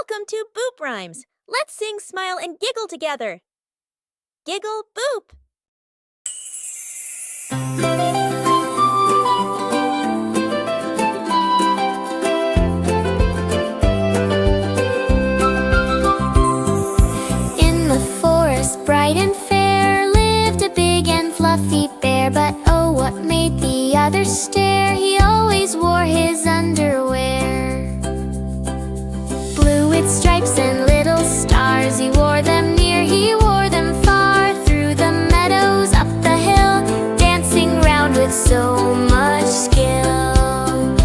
Welcome to Boop Rhymes. Let's sing, smile, and giggle together. Giggle, boop. In the forest, bright and fair, lived a big and fluffy bear. But oh, what made the others stare? He always wore his underwear. Blue with stripes and little stars, he wore them near, he wore them far. Through the meadows, up the hill, dancing round with so much skill.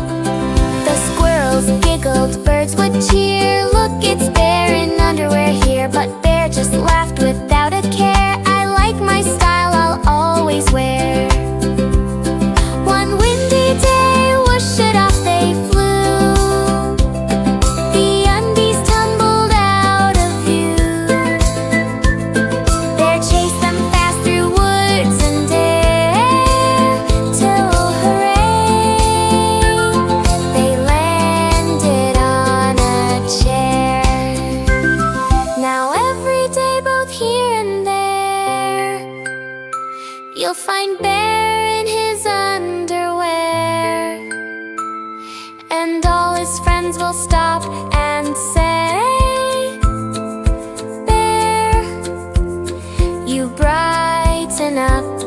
The squirrels giggled, birds would cheer. Look, it's Bear in underwear here. But Bear just laughed without a care. I like my style, I'll always wear. One windy day, whoosh it off they flew. The undies tumbled out of view. Bear chased them fast through woods and air, till hooray, they landed on a chair. Now every day, both here and there, you'll find Bear in his underwear, and all his friends will stop and say, Bear, you brighten up